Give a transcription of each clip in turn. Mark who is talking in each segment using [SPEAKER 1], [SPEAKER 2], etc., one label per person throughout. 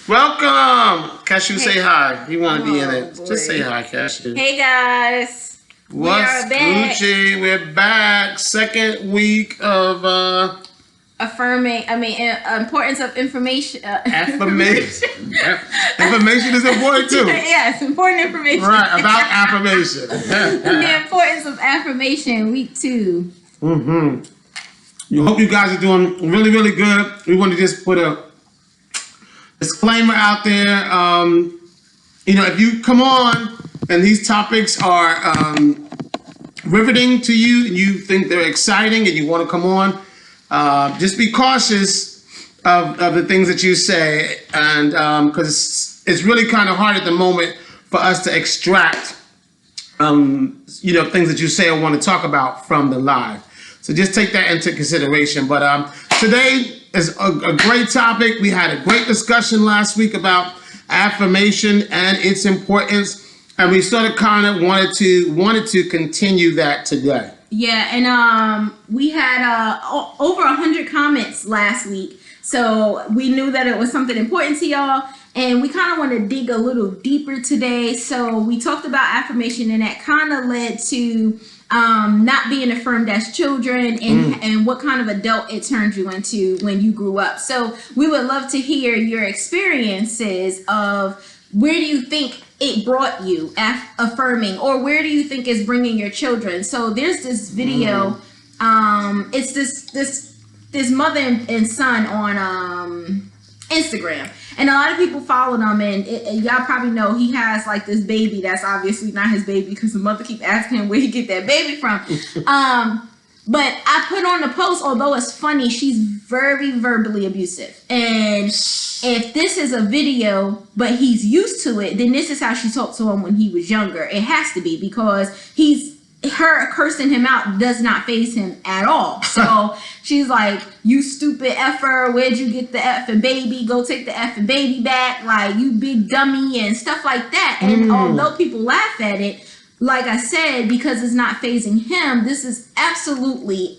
[SPEAKER 1] Welcome! Cashew,
[SPEAKER 2] Hey.
[SPEAKER 1] say hi. You want to be in it.
[SPEAKER 2] boy.
[SPEAKER 1] Just say hi, Cashew.
[SPEAKER 2] Hey guys,
[SPEAKER 1] What's
[SPEAKER 2] are back.
[SPEAKER 1] Gucci? We're back. Second week of
[SPEAKER 2] importance of information.
[SPEAKER 1] affirmation. Information is important too.
[SPEAKER 2] Yes, important information.
[SPEAKER 1] Right, about affirmation.
[SPEAKER 2] The importance of affirmation, week 2.
[SPEAKER 1] You hope you guys are doing really, really good. We want to just put a disclaimer out there. If you come on and these topics are riveting to you and you think they're exciting and you want to come on, just be cautious of the things that you say, and because it's really kind of hard at the moment for us to extract things that you say or want to talk about from the live. So just take that into consideration. But today is a great topic. We had a great discussion last week about affirmation and its importance, and we sort of kind of wanted to continue that today.
[SPEAKER 2] Yeah, and we had over 100 comments last week, so we knew that it was something important to y'all, and we kind of want to dig a little deeper today. So we talked about affirmation, and that kind of led to not being affirmed as children, and what kind of adult it turned you into when you grew up. So we would love to hear your experiences of where do you think it brought you affirming, or where do you think is bringing your children. So there's this video, it's this mother and son on Instagram, and a lot of people follow them, and y'all probably know he has like this baby that's obviously not his baby because the mother keep asking him where he get that baby from. But I put on the post, although it's funny, she's very verbally abusive, and if this is a video but he's used to it, then this is how she talked to him when he was younger. It has to be, because her cursing him out does not faze him at all. So she's like, you stupid effer, where'd you get the effing baby? Go take the effing baby back, like, you big dummy, and stuff like that. And although people laugh at it, like I said, because it's not phasing him, this is absolutely,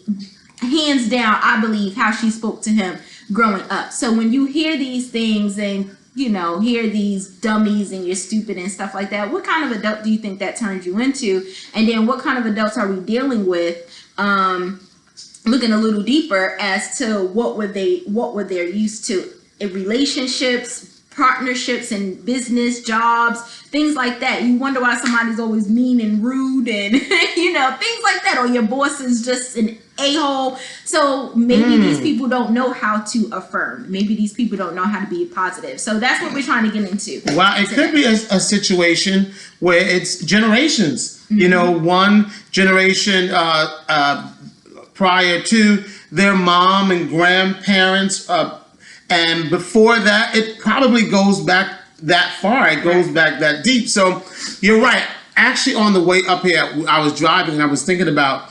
[SPEAKER 2] hands down, I believe, how she spoke to him growing up. So when you hear these things and hear these dummies and you're stupid and stuff like that, what kind of adult do you think that turns you into? And then what kind of adults are we dealing with? Looking a little deeper as to what were they used to in relationships, partnerships, and business, jobs, things like that. You wonder why somebody's always mean and rude and things like that, or your boss is just an a-hole. So maybe these people don't know how to affirm. Maybe these people don't know how to be positive. So that's what we're trying to get into.
[SPEAKER 1] Well, it could be a situation where it's generations. One generation prior to their mom and grandparents, and before that, it probably goes back that far. It goes back that deep. So you're right. Actually, on the way up here, I was driving and I was thinking about,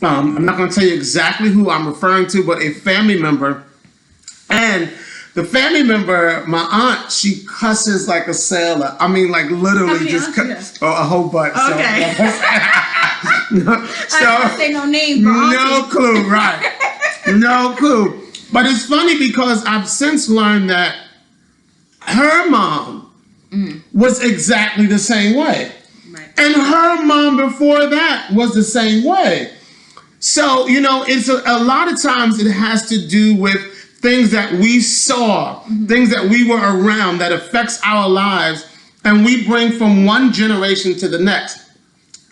[SPEAKER 1] I'm not going to tell you exactly who I'm referring to, but a family member. And the family member, my aunt, she cusses like a sailor. I mean, like literally just a whole bunch.
[SPEAKER 2] Okay.
[SPEAKER 1] So,
[SPEAKER 2] I don't say no names.
[SPEAKER 1] No clue, right? No clue. But it's funny because I've since learned that her mom was exactly the same way.
[SPEAKER 2] Right.
[SPEAKER 1] And her mom before that was the same way. So, it's a lot of times it has to do with things that we saw, things that we were around that affects our lives, and we bring from one generation to the next.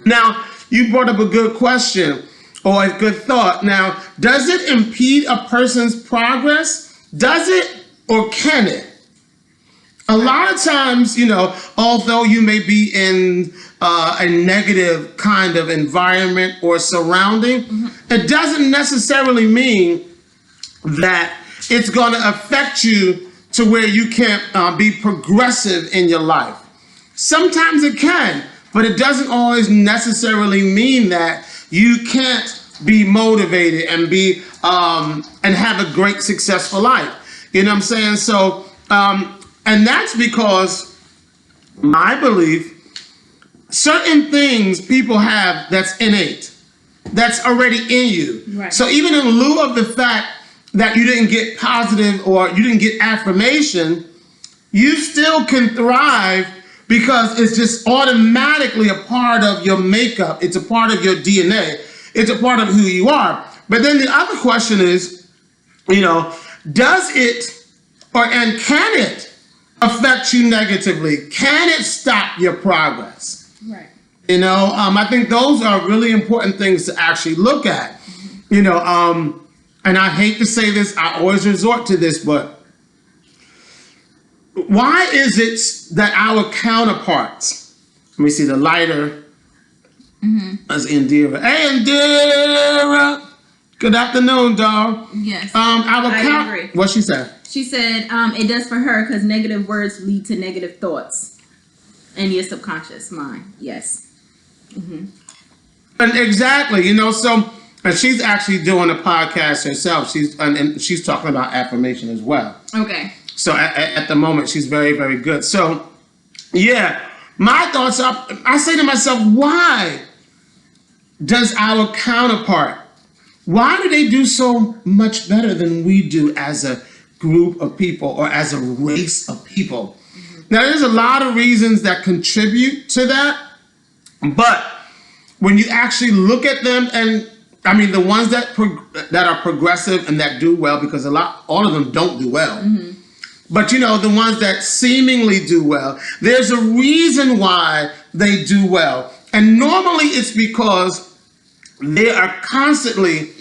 [SPEAKER 1] Now, you brought up a good question or a good thought. Now, does it impede a person's progress? Does it, or can it? A lot of times, although you may be in a negative kind of environment or surrounding, it doesn't necessarily mean that it's going to affect you to where you can't be progressive in your life. Sometimes it can, but it doesn't always necessarily mean that you can't be motivated and be and have a great, successful life. You know what I'm saying? So, and that's because my belief, certain things people have that's innate, that's already in you.
[SPEAKER 2] Right.
[SPEAKER 1] So even in lieu of the fact that you didn't get positive or you didn't get affirmation, you still can thrive because it's just automatically a part of your makeup. It's a part of your DNA. It's a part of who you are. But then the other question is, does it and can it affect you negatively? Can it stop your progress?
[SPEAKER 2] Right.
[SPEAKER 1] I think those are really important things to actually look at. And I hate to say this, I always resort to this, but why is it that our counterparts, let me see the lighter, that's Indira. Hey, Indira! Good afternoon, dog.
[SPEAKER 2] Yes.
[SPEAKER 1] I
[SPEAKER 2] agree.
[SPEAKER 1] What she said?
[SPEAKER 2] She said it does for her because negative words lead to negative thoughts in your subconscious mind. Yes.
[SPEAKER 1] And exactly, so, and she's actually doing a podcast herself. She's talking about affirmation as well.
[SPEAKER 2] Okay.
[SPEAKER 1] So at the moment, she's very, very good. So, yeah, my thoughts are, I say to myself, why does our counterpart, why do they do so much better than we do as a group of people or as a race of people? Now, there's a lot of reasons that contribute to that, but when you actually look at them, and I mean the ones that are progressive and that do well, because all of them don't do well. But the ones that seemingly do well, there's a reason why they do well. And normally it's because they are constantly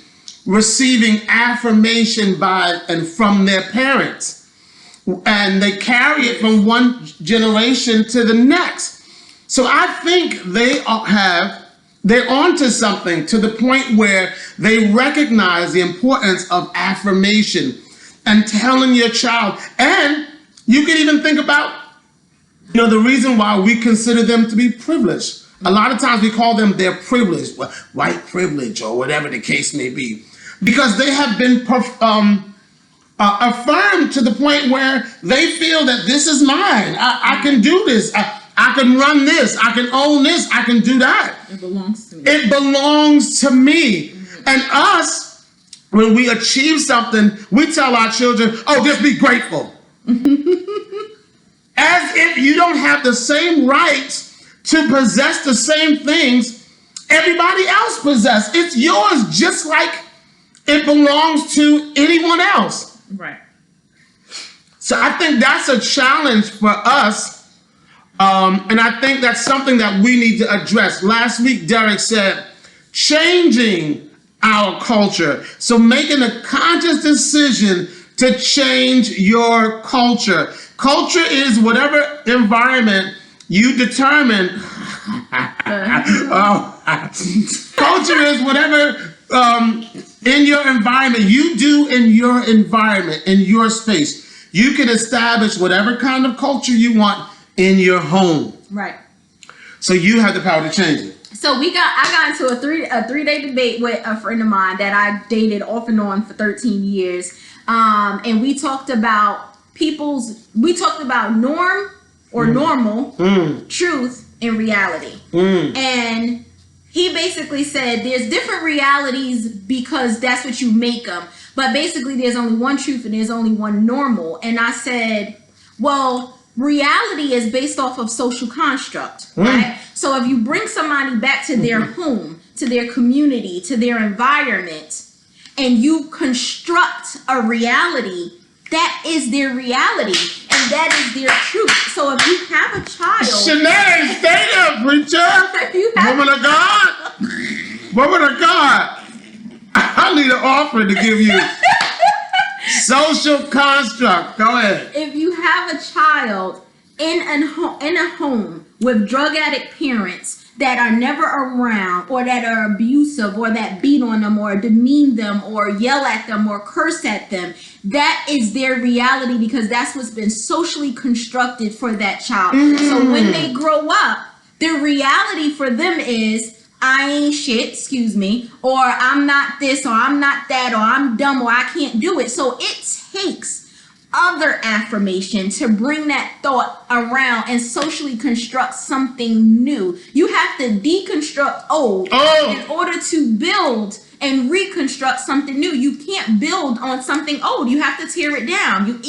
[SPEAKER 1] receiving affirmation by and from their parents. And they carry it from one generation to the next. So I think they're onto something, to the point where they recognize the importance of affirmation and telling your child. And you can even think about, the reason why we consider them to be privileged. A lot of times we call them their privilege, white privilege, or whatever the case may be, because they have been affirmed to the point where they feel that this is mine. I can do this. I can run this. I can own this. I can do that.
[SPEAKER 2] It belongs to me.
[SPEAKER 1] It belongs to me. And us, when we achieve something, we tell our children, oh, just be grateful. As if you don't have the same rights to possess the same things everybody else possesses. It's yours just like it belongs to anyone else.
[SPEAKER 2] Right.
[SPEAKER 1] So I think that's a challenge for us. And I think that's something that we need to address. Last week, Derek said, changing our culture. So making a conscious decision to change your culture. Culture is whatever environment you determine. Culture is whatever in your environment you do in your environment, in your space. You can establish whatever kind of culture you want in your home.
[SPEAKER 2] Right.
[SPEAKER 1] So you have the power to change it.
[SPEAKER 2] So I got into a three-day debate with a friend of mine that I dated off and on for 13 years. And we talked about norm or normal, truth, and reality. And he basically said there's different realities because that's what you make them. But basically there's only one truth and there's only one normal. And I said, well, reality is based off of social construct, right? So if you bring somebody back to their home, to their community, to their environment, and you construct a reality, that is their reality, and that is their truth. So if you have a child...
[SPEAKER 1] Shanae, stay there, preacher! Woman of God! Woman of God! I need an offering to give you. Social construct. Go ahead.
[SPEAKER 2] If you have a child in a home with drug addict parents that are never around, or that are abusive, or that beat on them, or demean them, or yell at them, or curse at them, that is their reality, because that's what's been socially constructed for that child. So when they grow up, their reality for them is, I ain't shit, excuse me, or I'm not this, or I'm not that, or I'm dumb, or I can't do it. So it takes other affirmation to bring that thought around and socially construct something new. You have to deconstruct old in order to build and reconstruct something new. You can't build on something old. You have to tear it down.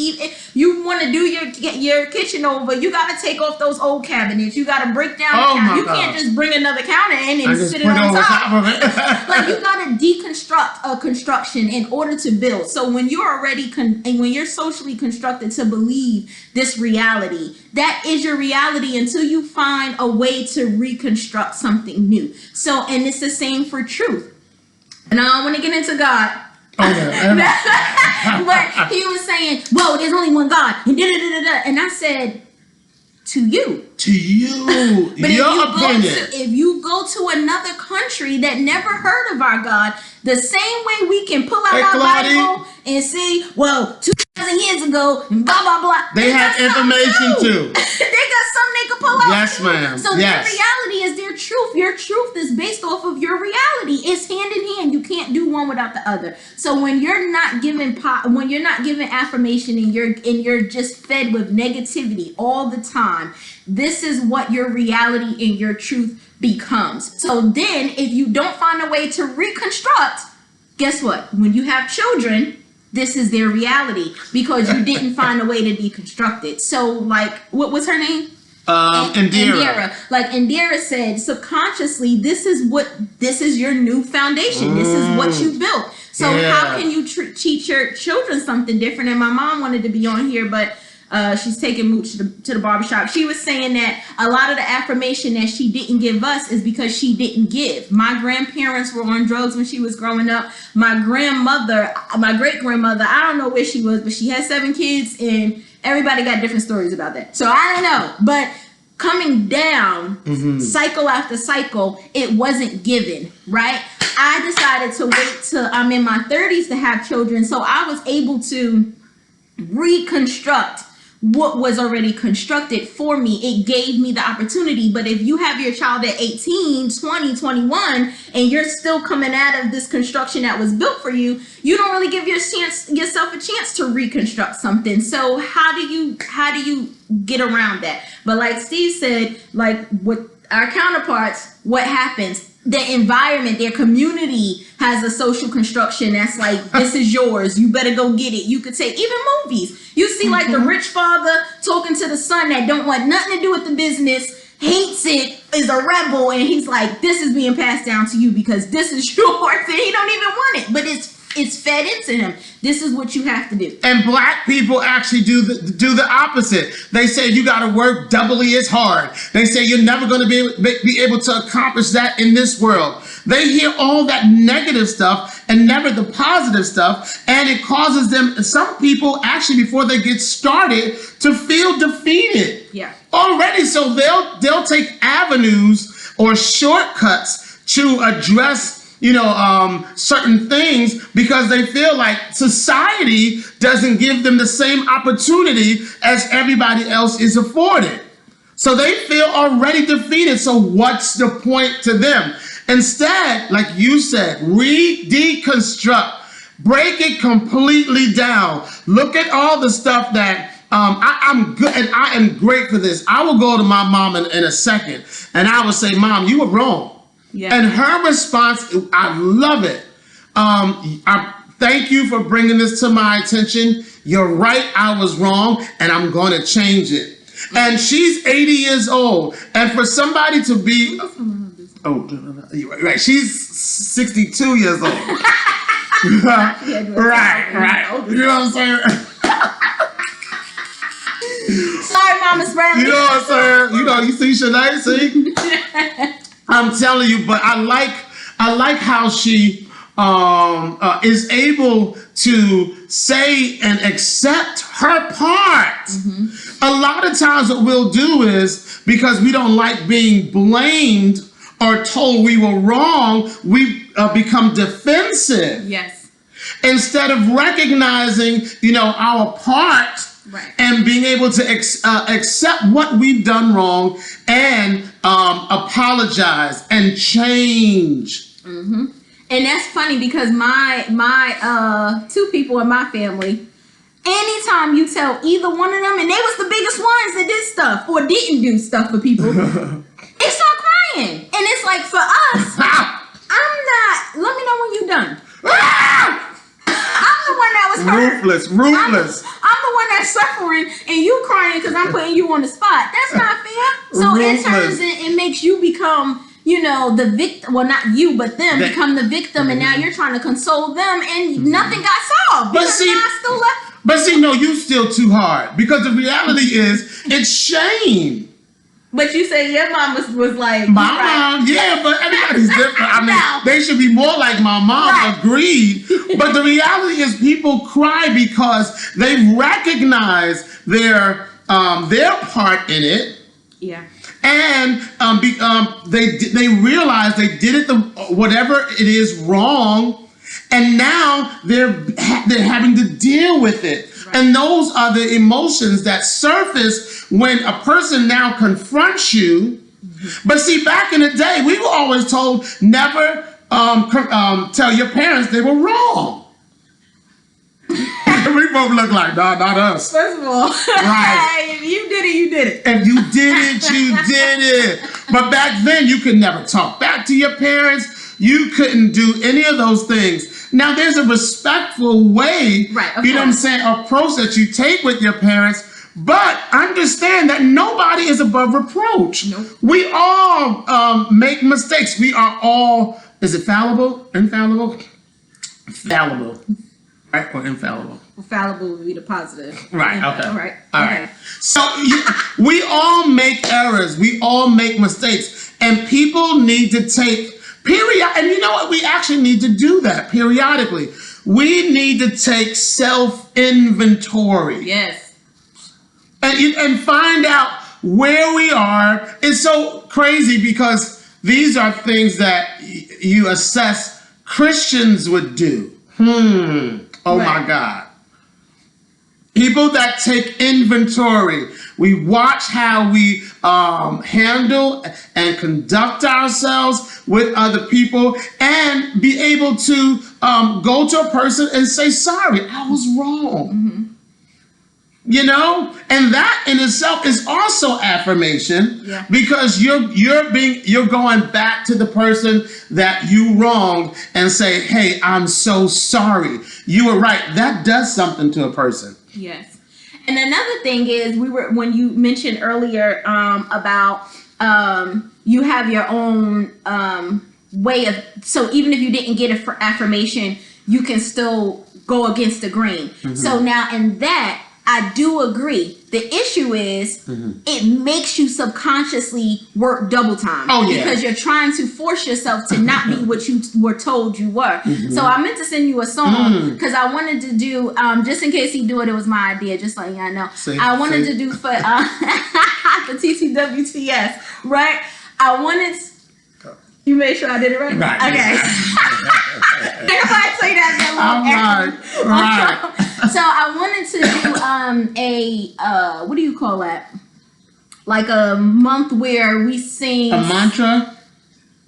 [SPEAKER 2] You want to do your kitchen over, you got to take off those old cabinets. You got to break down the counter. You can't just bring another counter in and sit it on top
[SPEAKER 1] of it.
[SPEAKER 2] Like, you got to deconstruct a construction in order to build. So when you're already and when you're socially constructed to believe this reality, that is your reality until you find a way to reconstruct something new. So, and it's the same for truth. And I don't want to get into God. But he was saying, "Whoa, there's only one God," and and I said, "To you."
[SPEAKER 1] To you.
[SPEAKER 2] But
[SPEAKER 1] your opinion.
[SPEAKER 2] If you go to another country that never heard of our God, the same way we can pull out our Bible and see, well, 2,000 years ago, and blah, blah, blah.
[SPEAKER 1] They have information too.
[SPEAKER 2] They got something they can pull out.
[SPEAKER 1] Yes, ma'am.
[SPEAKER 2] So their reality is their truth. Your truth is based off of your reality. It's hand in hand. You can't do one without the other. So when you're not given affirmation and you're just fed with negativity all the time, this is what your reality and your truth becomes. So then if you don't find a way to reconstruct, guess what? When you have children, this is their reality because you didn't find a way to deconstruct it. So like, what was her name? Indira. Like Indira said, subconsciously, this is your new foundation. This is what you built. So how can you teach your children something different? And my mom wanted to be on here, but she's taking Mooch to the barbershop. She was saying that a lot of the affirmation that she didn't give us is because she didn't give. My grandparents were on drugs when she was growing up. My grandmother, my great-grandmother, I don't know where she was, but she had 7 kids, and everybody got different stories about that. So I don't know. But coming down, cycle after cycle, it wasn't given, right? I decided to wait till I'm in my 30s to have children, so I was able to reconstruct what was already constructed for me. It gave me the opportunity. But if you have your child at 18, 20, 21, and you're still coming out of this construction that was built for you, you don't really give yourself a chance to reconstruct something. So how do you get around that? But like Steve said, like with our counterparts, what happens? The environment, their community has a social construction that's like, this is yours, you better go get it. You could take even movies. You see like the rich father talking to the son that don't want nothing to do with the business, hates it, is a rebel, and he's like, this is being passed down to you because this is yours, and he don't even want it, but it's fed into him. This is what you have to do.
[SPEAKER 1] And black people actually do the opposite. They say you got to work doubly as hard. They say you're never going to be able to accomplish that in this world. They hear all that negative stuff and never the positive stuff, and it causes them, some people actually before they get started, to feel defeated.
[SPEAKER 2] Yeah.
[SPEAKER 1] Already, so they'll take avenues or shortcuts to address certain things because they feel like society doesn't give them the same opportunity as everybody else is afforded. So they feel already defeated. So what's the point to them? Instead, like you said, deconstruct, break it completely down. Look at all the stuff that I'm good and I am great for this. I will go to my mom in a second and I will say, Mom, you were wrong. Yeah. And her response, I love it. I thank you for bringing this to my attention. You're right, I was wrong, and I'm going to change it. And she's 80 years old. And for somebody to be, right, she's 62 years old. right. You know what I'm saying?
[SPEAKER 2] Sorry, Mama Spradley.
[SPEAKER 1] You know what I'm saying? You see Shanae, see? I'm telling you, but I like how she is able to say and accept her part. A lot of times what we'll do is, because we don't like being blamed or told we were wrong, we become defensive.
[SPEAKER 2] Yes.
[SPEAKER 1] Instead of recognizing, our part. Right. And being able to accept what we've done wrong and apologize and change.
[SPEAKER 2] And that's funny because my 2 people in my family, anytime you tell either one of them, and they was the biggest ones that did stuff or didn't do stuff for people, they start crying. And it's like, for us, let me know when you're done.
[SPEAKER 1] Ruthless.
[SPEAKER 2] I'm the one that's suffering, and you crying because I'm putting you on the spot. That's not fair. So it turns it makes you become, the victim. Well, not you, but them become the victim, and now you're trying to console them, and nothing got solved.
[SPEAKER 1] But see,
[SPEAKER 2] still left.
[SPEAKER 1] But see, no, you still too hard, because the reality is it's shame.
[SPEAKER 2] But you say your mom was like
[SPEAKER 1] my mom, yeah, but everybody's different. I mean, they should be more like my mom. Agreed. But the reality is, people cry because they recognize their part in it.
[SPEAKER 2] Yeah.
[SPEAKER 1] And they realize they did it whatever it is wrong, and now they're having to deal with it. Right. And those are the emotions that surface when a person now confronts you. Mm-hmm. But see, back in the day, we were always told never tell your parents they were wrong. We both look like, nah, not us.
[SPEAKER 2] First of all,
[SPEAKER 1] right.
[SPEAKER 2] If you did it, you did it.
[SPEAKER 1] If you did it, you did it. But back then, you could never talk back to your parents. You couldn't do any of those things. Now, there's a respectful way,
[SPEAKER 2] right,
[SPEAKER 1] you know what I'm saying, approach that you take with your parents. But understand that nobody is above reproach.
[SPEAKER 2] Nope.
[SPEAKER 1] We all make mistakes. We are all, is it fallible? Infallible? Fallible. Right, or infallible?
[SPEAKER 2] Fallible would be the positive.
[SPEAKER 1] Right,
[SPEAKER 2] okay.
[SPEAKER 1] All right. So we all make errors. We all make mistakes. And people need to take and you know what? We actually need to do that periodically. We need to take self-inventory.
[SPEAKER 2] Yes.
[SPEAKER 1] And find out where we are. It's so crazy because these are things that you assess Christians would do. Oh my God. People that take inventory. We watch how we handle and conduct ourselves with other people, and be able to go to a person and say, sorry, I was wrong. Mm-hmm. And that in itself is also affirmation, because you're going back to the person that you wronged and say, hey, I'm so sorry. You were right. That does something to a person.
[SPEAKER 2] Yes. And another thing is, when you mentioned earlier about you have your own way of, so even if you didn't get an affirmation, you can still go against the grain. Mm-hmm. So now in that, I do agree. The issue is it makes you subconsciously work double time.
[SPEAKER 1] Oh, yeah.
[SPEAKER 2] Because you're trying to force yourself to not be what you were told you were. Mm-hmm. So I meant to send you a song because I wanted to do, just in case he do it, it was my idea, just so y'all know. I wanted to do for the TTWTS, right? I wanted... You made sure I did it right?
[SPEAKER 1] Right.
[SPEAKER 2] Okay. Everybody say that little
[SPEAKER 1] right.
[SPEAKER 2] So I wanted to do what do you call that? Like a month where we sing
[SPEAKER 1] a mantra?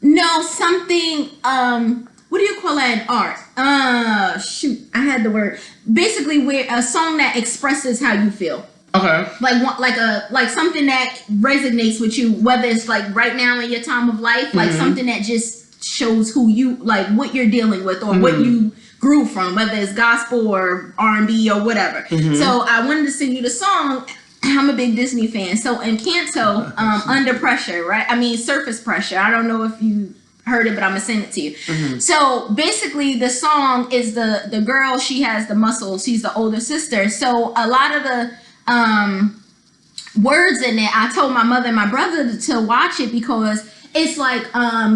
[SPEAKER 2] No, something what do you call that in art? Shoot, I had the word. Basically, where a song that expresses how you feel.
[SPEAKER 1] Okay.
[SPEAKER 2] Like something that resonates with you, whether it's like right now in your time of life, like something that just shows who you, like what you're dealing with, or what you grew from, whether it's gospel or R&B or whatever. So I wanted to sing you the song. I'm a big Disney fan. So in Canto, Under Pressure, right? I mean, Surface Pressure. I don't know if you heard it, but I'm gonna send it to you. So basically the song is the girl, she has the muscles, she's the older sister. So a lot of the words in it, I told my mother and my brother to watch it, because it's like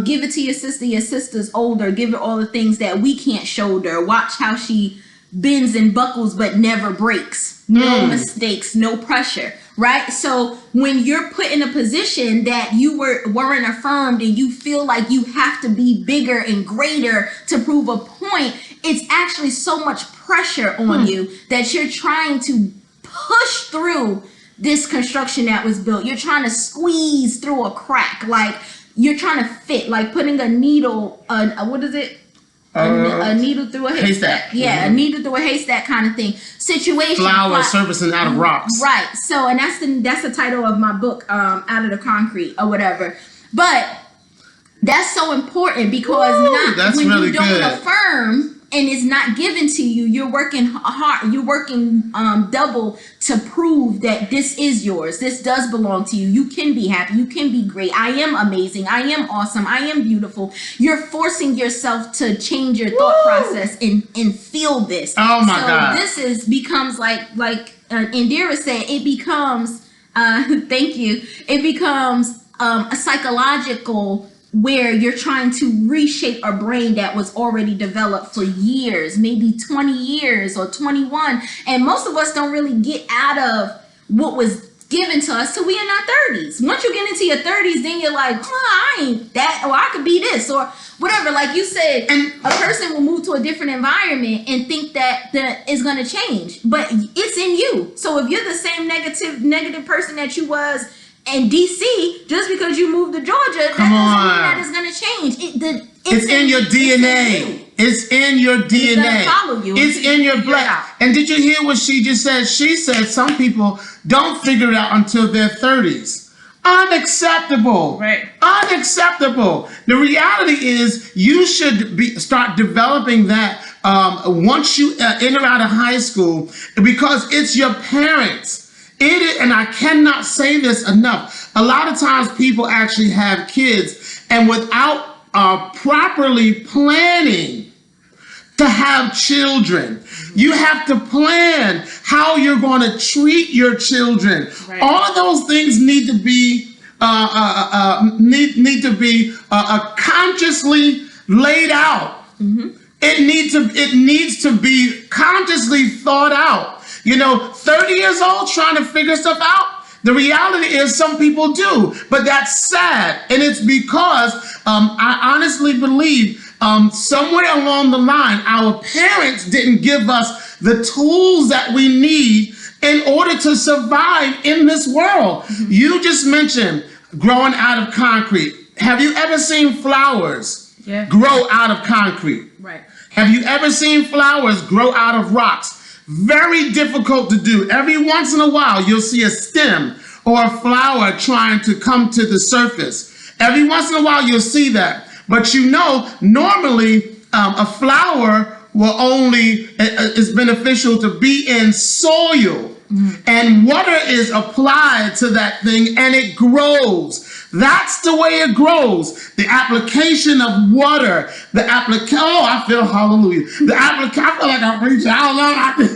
[SPEAKER 2] give it to your sister's older, give her all the things that we can't shoulder. Watch how she bends and buckles but never breaks. No mistakes, no pressure, right? So when you're put in a position that you weren't affirmed, and you feel like you have to be bigger and greater to prove a point, it's actually so much pressure on you that you're trying to push through this construction that was built. You're trying to squeeze through a crack, like you're trying to fit, like putting a needle, what is it? A needle through a haystack. Yeah, a needle through a haystack kind of thing. Situation.
[SPEAKER 1] Flower surfacing out of rocks.
[SPEAKER 2] Right. So, and that's the title of my book, Out of the Concrete or whatever. But that's so important, because when you don't affirm and it's not given to you, you're working hard, you're working double to prove that this is yours. This does belong to you. You can be happy. You can be great. I am amazing. I am awesome. I am beautiful. You're forcing yourself to change your thought process and feel this.
[SPEAKER 1] Oh my God.
[SPEAKER 2] This becomes like Indira said, it becomes, thank you, it becomes a psychological where you're trying to reshape a brain that was already developed for years, maybe 20 years or 21. And most of us don't really get out of what was given to us till we in our 30s. Once you get into your 30s, then you're like, I ain't that, or I could be this, or whatever. Like you said, and a person will move to a different environment and think that it's going to change, but it's in you. So if you're the same negative person that you was in DC, just because you moved to Georgia, that doesn't mean that it's going to change.
[SPEAKER 1] It's in your DNA. It's in your DNA.
[SPEAKER 2] It's going to follow you.
[SPEAKER 1] It's in your blood. And did you hear what she just said? She said some people don't figure it out until their 30s. Unacceptable.
[SPEAKER 2] Right.
[SPEAKER 1] Unacceptable. The reality is you should start developing that once you enter out of high school, because it's your parents. It is, and I cannot say this enough. A lot of times people actually have kids, and without properly planning to have children, you have to plan how you're going to treat your children. Right. All of those things need to be consciously laid out. Mm-hmm. It needs to be consciously thought out. 30 years old trying to figure stuff out. The reality is some people do, but that's sad. And it's because I honestly believe somewhere along the line, our parents didn't give us the tools that we need in order to survive in this world. Mm-hmm. You just mentioned growing out of concrete. Have you ever seen flowers grow out of concrete?
[SPEAKER 2] Right.
[SPEAKER 1] Have you ever seen flowers grow out of rocks? Very difficult to do. Every once in a while, you'll see a stem or a flower trying to come to the surface. Every once in a while, you'll see that. But normally, a flower is beneficial to be in soil. Mm. And water is applied to that thing and it grows. That's the way it grows. The application of water, I feel hallelujah. I feel like I'm preaching. I don't know.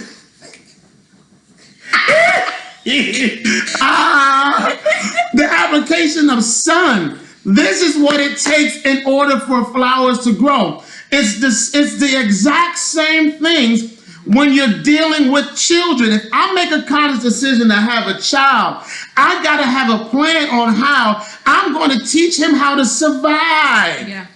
[SPEAKER 1] The application of sun. This is what it takes in order for flowers to grow. It's the exact same things when you're dealing with children. If I make a conscious decision to have a child, I got to have a plan on how I'm going to teach him how to survive. Yeah.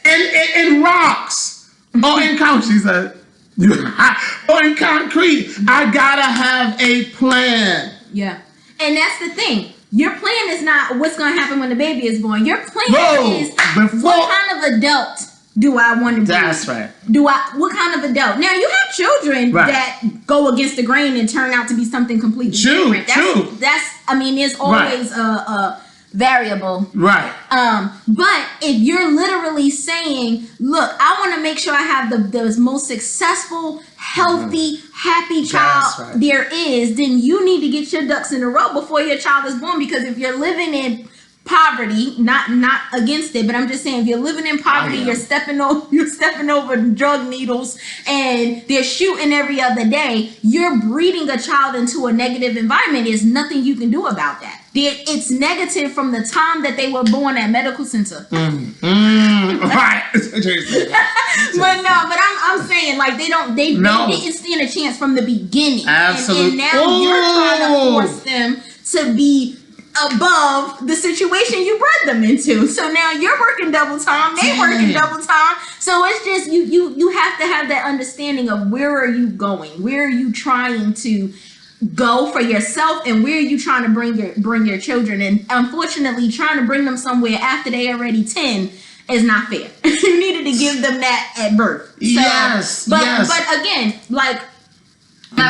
[SPEAKER 1] In rocks or in concrete, or in concrete. I got to have a plan.
[SPEAKER 2] Yeah. And that's the thing. Your plan is not what's going to happen when the baby is born. Your plan is what kind of adult do I want to be?
[SPEAKER 1] That's right.
[SPEAKER 2] What kind of adult? Now, you have children that go against the grain and turn out to be something completely different. There's always a variable. Right. But if you're literally saying, look, I want to make sure I have the most successful, healthy, happy child there is, then you need to get your ducks in a row before your child is born. Because if you're living in poverty, not against it, but I'm just saying, if you're living in poverty, you're stepping over drug needles and they're shooting every other day, you're breeding a child into a negative environment. There's nothing you can do about that. It's negative from the time that they were born at medical center.
[SPEAKER 1] Right.
[SPEAKER 2] but I'm saying, like, they didn't stand a chance from the beginning.
[SPEAKER 1] Absolutely.
[SPEAKER 2] And now you're trying to force them to be above the situation you bred them into. So now you're working double time, they working double time. So it's just you have to have that understanding of where are you going, where are you trying to go for yourself, and where are you trying to bring your children. And unfortunately, trying to bring them somewhere after they already 10 is not fair. You needed to give them that at birth. So, but again, like my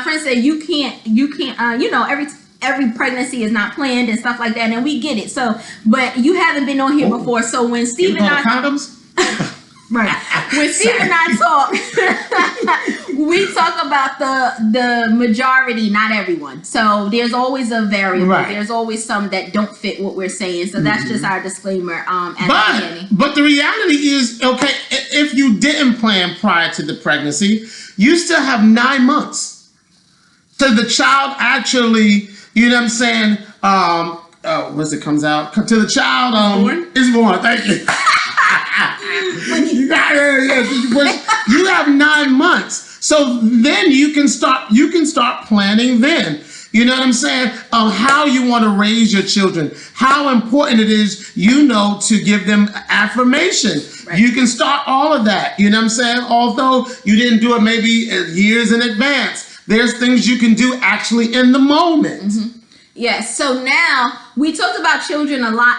[SPEAKER 2] friend said, you can't every pregnancy is not planned and stuff like that, and we get it. So, but you haven't been on here before. So when Steve and I
[SPEAKER 1] condoms.
[SPEAKER 2] Right. When Steve and I talk, we talk about the majority, not everyone. So there's always a variable.
[SPEAKER 1] Right.
[SPEAKER 2] There's always some that don't fit what we're saying. So that's just our disclaimer at the beginning.
[SPEAKER 1] But the reality is, okay, if you didn't plan prior to the pregnancy, you still have 9 months till the child actually, you know what I'm saying, once it comes out, till the child is born. Thank you. You have 9 months. So then you can start planning then. You know what I'm saying? How you want to raise your children, how important it is, to give them affirmation. Right. You can start all of that. You know what I'm saying? Although you didn't do it maybe years in advance, there's things you can do actually in the moment.
[SPEAKER 2] Mm-hmm. Yes. So now we talked about children a lot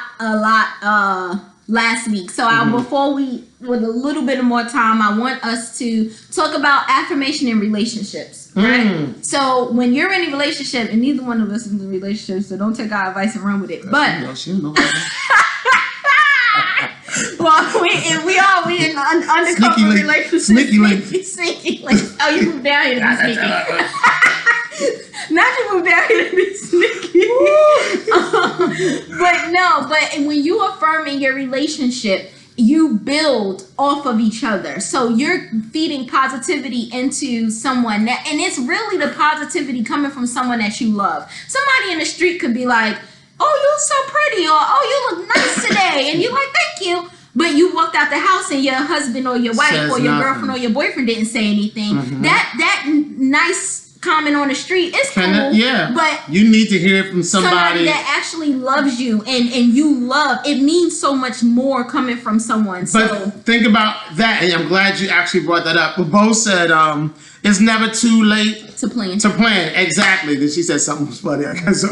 [SPEAKER 2] last week. So before with a little bit more time, I want us to talk about affirmation in relationships, right? So when you're in a relationship, and neither one of us is in a relationship, so don't take our advice and run with it. But well, we in an undercover relationship. Sneaky link. Oh, you moved down here to be sneaky. Not you moved down here to be sneaky. But when you affirm in your relationship, you build off of each other. So you're feeding positivity into someone and it's really the positivity coming from someone that you love. Somebody in the street could be like, "Oh, you're so pretty," or "Oh, you look nice today," and you're like, "Thank you." But you walked out the house and your husband or your wife or your girlfriend or your boyfriend didn't say anything. Mm-hmm. That nice comment on the street is cool. But
[SPEAKER 1] you need to hear it from somebody
[SPEAKER 2] that actually loves you and you love. It means so much more coming from someone.
[SPEAKER 1] But think about that, and I'm glad you actually brought that up. But Bo said, it's never too late
[SPEAKER 2] to plan.
[SPEAKER 1] Exactly. She said something was funny. I guess so.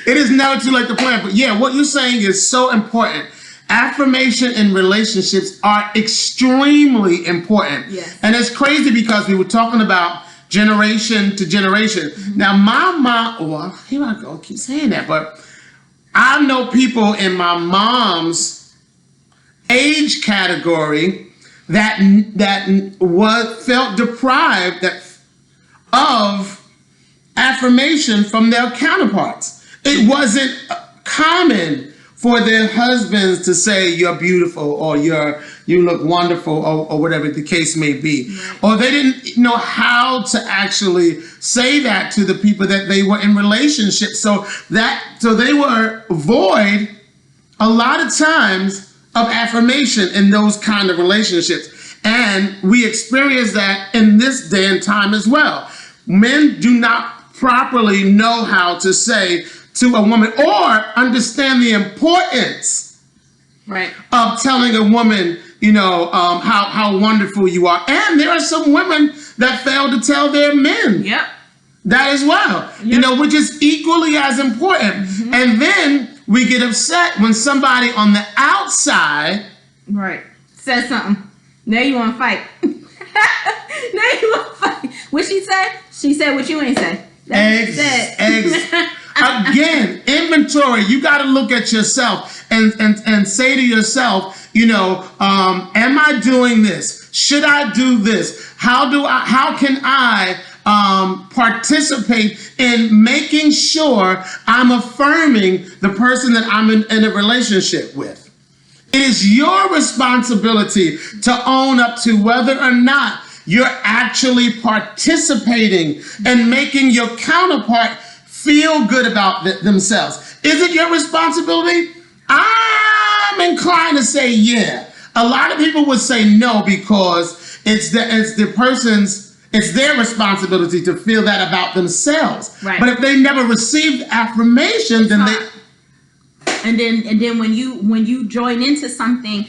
[SPEAKER 1] It is never too late to plan. But yeah, what you're saying is so important. Affirmation in relationships are extremely important.
[SPEAKER 2] Yes.
[SPEAKER 1] And it's crazy because we were talking about generation to generation. Mm-hmm. Now, my mom, here I go, I keep saying that, but I know people in my mom's age category that felt deprived of affirmation from their counterparts. It wasn't common for their husbands to say you're beautiful or you look wonderful or whatever the case may be. Right. Or they didn't know how to actually say that to the people that they were in relationships. So they were void a lot of times of affirmation in those kind of relationships. And we experience that in this day and time as well. Men do not properly know how to say to a woman or understand the importance of telling a woman, how wonderful you are. And there are some women that fail to tell their men that as well, which is equally as important. Mm-hmm. And then we get upset when somebody on the outside
[SPEAKER 2] says something. Now you want to fight. What she said? She said what you ain't say.
[SPEAKER 1] Again, inventory. You got to look at yourself and say to yourself, am I doing this? Should I do this? How can I participate in making sure I'm affirming the person that I'm in a relationship with? It is your responsibility to own up to whether or not you're actually participating and making your counterpart feel good about themselves. Is it your responsibility? I'm inclined to say yeah. A lot of people would say no because it's their responsibility to feel that about themselves.
[SPEAKER 2] Right.
[SPEAKER 1] But if they never received affirmation, then
[SPEAKER 2] And then when you join into something,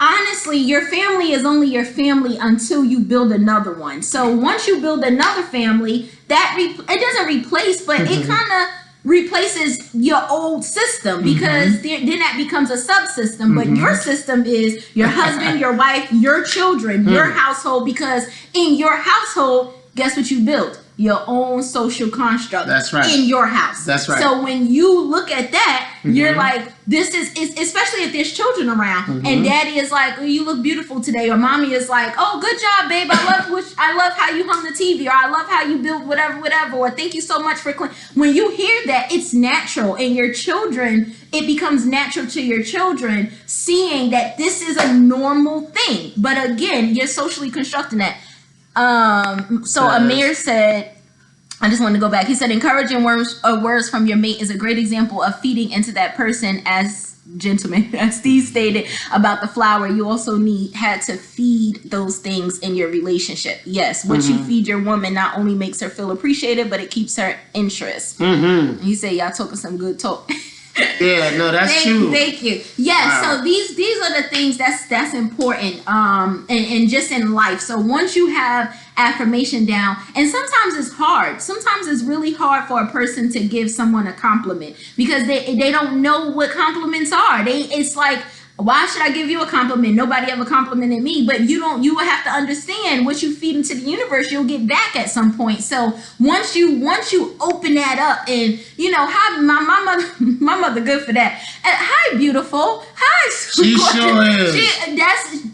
[SPEAKER 2] honestly, your family is only your family until you build another one. So once you build another family, it doesn't replace, but it kind of replaces your old system because then that becomes a subsystem. But your system is your husband, your wife, your children, your household, because in your household, guess what you built? your own social construct.
[SPEAKER 1] That's right.
[SPEAKER 2] In your house.
[SPEAKER 1] That's right.
[SPEAKER 2] So when you look at that, you're like, this is, especially if there's children around, and daddy is like, oh, you look beautiful today, or mommy is like, oh, good job, babe. I love how you hung the TV, or I love how you built whatever, or thank you so much for clean. When you hear that, it's natural, and your children, it becomes natural to your children seeing that this is a normal thing. But again, you're socially constructing that. So Amir said, I just wanted to go back. He said, encouraging words from your mate is a great example of feeding into that person. As gentlemen, as Steve stated about the flower, you also had to feed those things in your relationship. Yes, what you feed your woman not only makes her feel appreciated, but it keeps her interest. He said, y'all talking some good talk.
[SPEAKER 1] Yeah, no, that's true.
[SPEAKER 2] Thank you. Yes, wow. So these are the things that's important, and just in life. So once you have affirmation down, and sometimes it's hard. Sometimes it's really hard for a person to give someone a compliment because they don't know what compliments are. It's like, why should I give you a compliment? Nobody ever complimented me. But you will have to understand what you feed into the universe, you'll get back at some point. So once you open that up, and hi, my mother good for that. Hi, beautiful. Hi,
[SPEAKER 1] she sure is.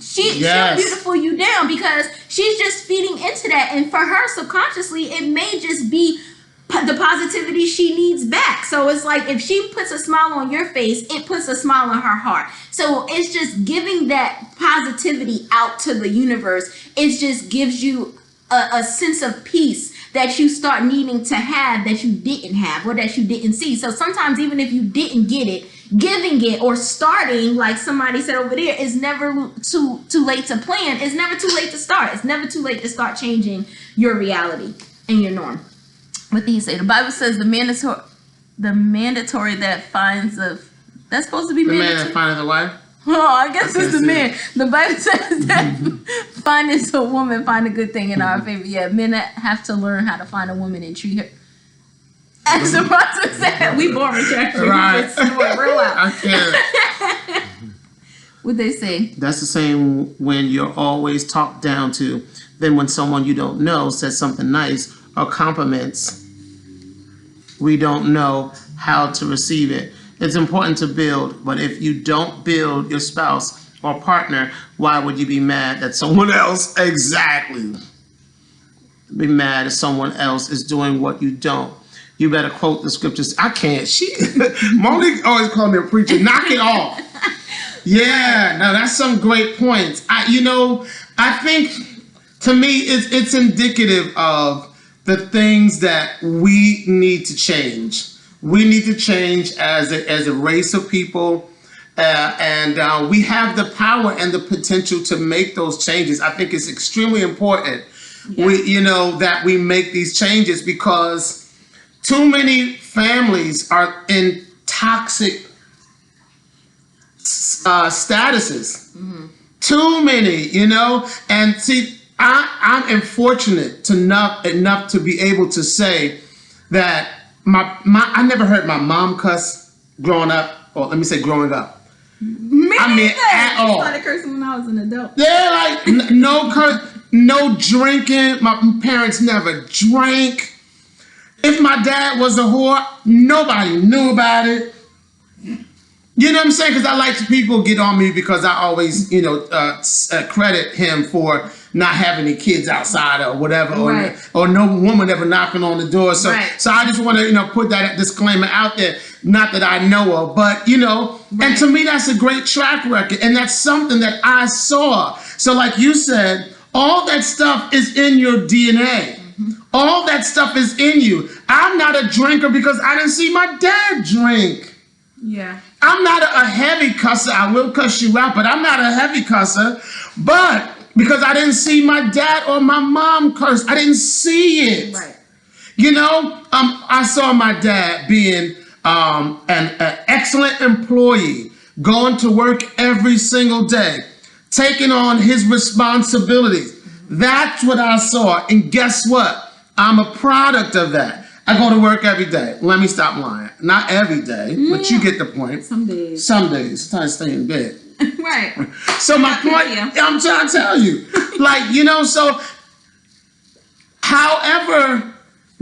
[SPEAKER 2] She'll beautiful you down because she's just feeding into that, and for her subconsciously, it may just be the positivity she needs back. So it's like if she puts a smile on your face, it puts a smile on her heart. So it's just giving that positivity out to the universe. It just gives you a sense of peace that you start needing to have that you didn't have or that you didn't see. So sometimes even if you didn't get it, giving it or starting, like somebody said over there, is never too late to plan. It's never too late to start. It's never too late to start changing your reality and your norm. What did he say? The Bible says the mandatory that finds that's supposed to be
[SPEAKER 1] the
[SPEAKER 2] mandatory.
[SPEAKER 1] Man that finds a wife.
[SPEAKER 2] Oh, I guess it's the man. The Bible says that finding a woman, find a good thing in our favor. Yeah, men have to learn how to find a woman and treat her. As the process said, we boring, actually.
[SPEAKER 1] Right.
[SPEAKER 2] We just snort real loud.
[SPEAKER 1] I can't.
[SPEAKER 2] What'd they say?
[SPEAKER 1] That's the same when you're always talked down to. Then when someone you don't know says something nice or compliments, we don't know how to receive it. It's important to build, but if you don't build your spouse or partner, why would you be mad that someone else, exactly, be mad if someone else is doing what you don't? You better quote the scriptures. I can't. Monique always called me a preacher. Knock it off. Yeah, no, that's some great points. I think to me it's indicative of the things that we need to change. We need to change as a race of people, and we have the power and the potential to make those changes. I think it's extremely important, that we make these changes because too many families are in toxic statuses. Too many, and see, I'm unfortunate enough to be able to say that I never heard my mom cuss growing up, or let me say growing up. At all.
[SPEAKER 2] I started cursing when I was an adult.
[SPEAKER 1] Yeah, like no drinking. My parents never drank. If my dad was a whore, nobody knew about it. You know what I'm saying? Because I like people get on me because I always, credit him for not having any kids outside or whatever,
[SPEAKER 2] right.
[SPEAKER 1] or no woman ever knocking on the door. So,
[SPEAKER 2] right.
[SPEAKER 1] So I just want to, put that disclaimer out there. Not that I know of, but right. And to me that's a great track record, and that's something that I saw. So, like you said, all that stuff is in your DNA. All that stuff is in you. I'm not a drinker because I didn't see my dad drink.
[SPEAKER 2] Yeah.
[SPEAKER 1] I'm not a heavy cusser. I will cuss you out, but I'm not a heavy cusser. But because I didn't see my dad or my mom curse, I didn't see it.
[SPEAKER 2] Right.
[SPEAKER 1] I saw my dad being an excellent employee, going to work every single day, taking on his responsibilities. That's what I saw. And guess what? I'm a product of that. I go to work every day. Let me stop lying. Not every day, but you get the point.
[SPEAKER 2] Some days.
[SPEAKER 1] Sometimes I stay in bed.
[SPEAKER 2] Right.
[SPEAKER 1] So my point, I'm trying to tell you, so however